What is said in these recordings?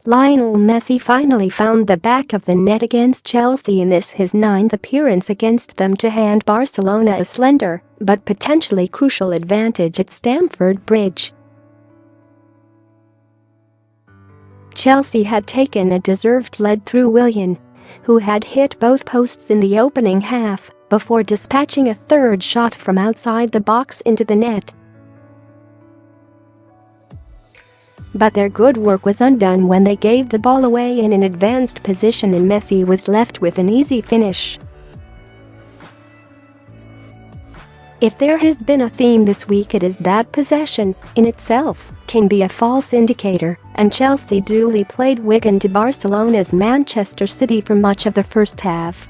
Lionel Messi finally found the back of the net against Chelsea in this his 9th appearance against them to hand Barcelona a slender, but potentially crucial advantage at Stamford Bridge. Chelsea had taken a deserved lead through Willian, who had hit both posts in the opening half, before dispatching a third shot from outside the box into the net. But their good work was undone when they gave the ball away in an advanced position and Messi was left with an easy finish. If there has been a theme this week, it is that possession, in itself, can be a false indicator, and Chelsea duly played Wigan to Barcelona's Manchester City for much of the first half.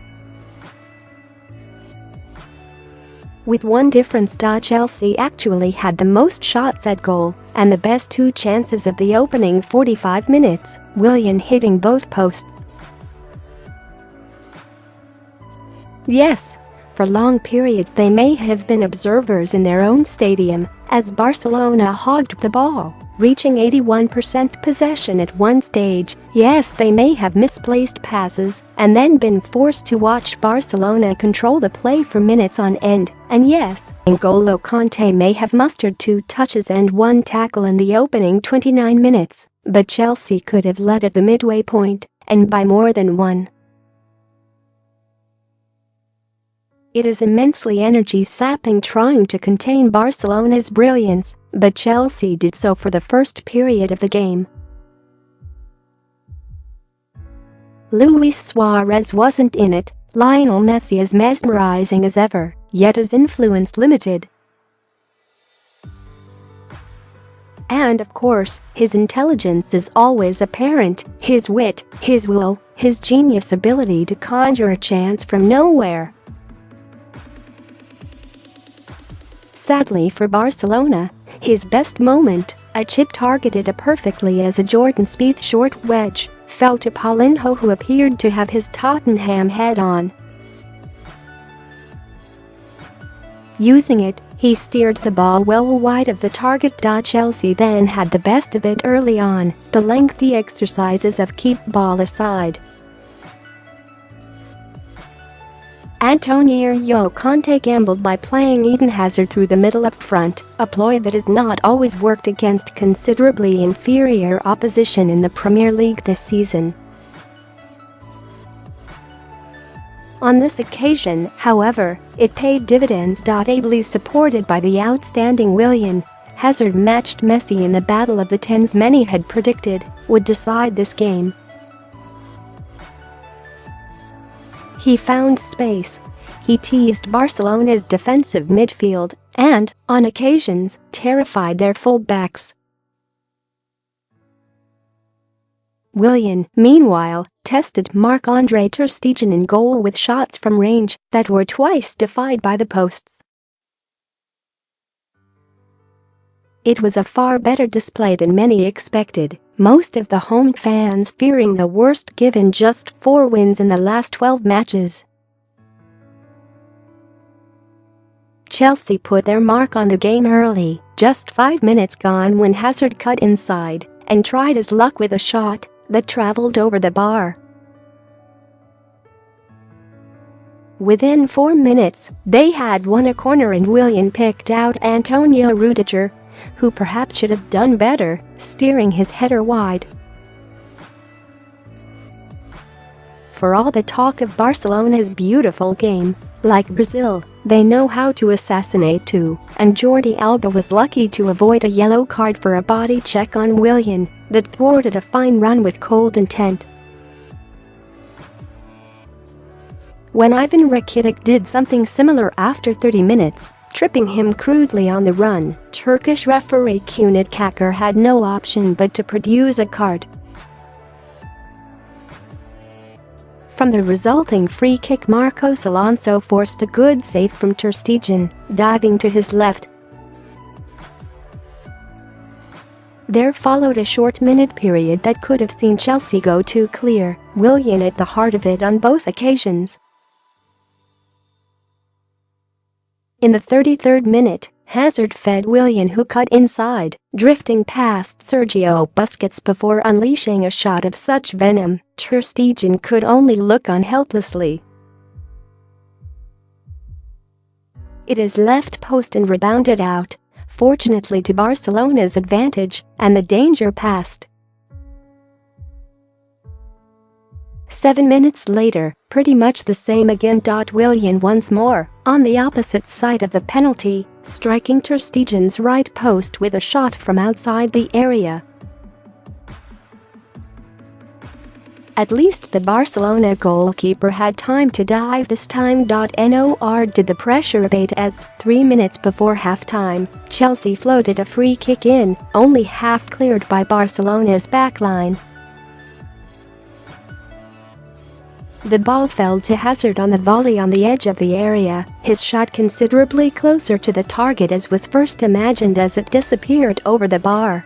With one difference: Chelsea actually had the most shots at goal and the best two chances of the opening 45 minutes, Willian hitting both posts. Yes, for long periods they may have been observers in their own stadium as Barcelona hogged the ball, reaching 81% possession at one stage. Yes, they may have misplaced passes and then been forced to watch Barcelona control the play for minutes on end. And yes, N'Golo Kanté may have mustered 2 touches and 1 tackle in the opening 29 minutes, but Chelsea could have led at the midway point, and by more than one. It is immensely energy-sapping trying to contain Barcelona's brilliance, but Chelsea did so for the first period of the game. Luis Suarez wasn't in it, Lionel Messi is mesmerizing as ever, yet his influence limited. And of course, his intelligence is always apparent, his wit, his will, his genius ability to conjure a chance from nowhere. Sadly for Barcelona, his best moment, a chip targeted perfectly as a Jordan Spieth short wedge, fell to Paulinho, who appeared to have his Tottenham head on. Using it, he steered the ball well wide of the target. Chelsea then had the best of it early on, the lengthy exercises of keep ball aside. Antonio Conte gambled by playing Eden Hazard through the middle up front, a ploy that has not always worked against considerably inferior opposition in the Premier League this season. On this occasion, however, it paid dividends. Ably supported by the outstanding Willian, Hazard matched Messi in the battle of the tens many had predicted would decide this game. He found space. He teased Barcelona's defensive midfield and, on occasions, terrified their full-backs. Willian, meanwhile, tested Marc-Andre ter Stegen in goal with shots from range that were twice defied by the posts. It was a far better display than many expected, most of the home fans fearing the worst given just 4 wins in the last 12 matches. Chelsea put their mark on the game early, just 5 minutes gone when Hazard cut inside and tried his luck with a shot that traveled over the bar. Within 4 minutes, they had won a corner and Willian picked out Antonio Rudiger, who perhaps should have done better, steering his header wide. For all the talk of Barcelona's beautiful game, like Brazil, they know how to assassinate too, and Jordi Alba was lucky to avoid a yellow card for a body check on Willian that thwarted a fine run with cold intent. When Ivan Rakitic did something similar after 30 minutes, tripping him crudely on the run, Turkish referee Cüneyt Çakır had no option but to produce a card. From the resulting free kick, Marcos Alonso forced a good save from ter Stegen, diving to his left. There followed a short minute period that could have seen Chelsea go too clear, Willian at the heart of it on both occasions. In the 33rd minute, Hazard fed Willian, who cut inside, drifting past Sergio Busquets before unleashing a shot of such venom, Ter Stegen could only look on helplessly. It is left post and rebounded out, fortunately to Barcelona's advantage, and the danger passed. 7 minutes later, pretty much the same again. Willian once more, on the opposite side of the penalty, striking Ter Stegen's right post with a shot from outside the area. At least the Barcelona goalkeeper had time to dive this time. Nor did the pressure abate, as 3 minutes before halftime, Chelsea floated a free kick in, only half cleared by Barcelona's backline. The ball fell to Hazard on the volley on the edge of the area, his shot considerably closer to the target as was first imagined as it disappeared over the bar.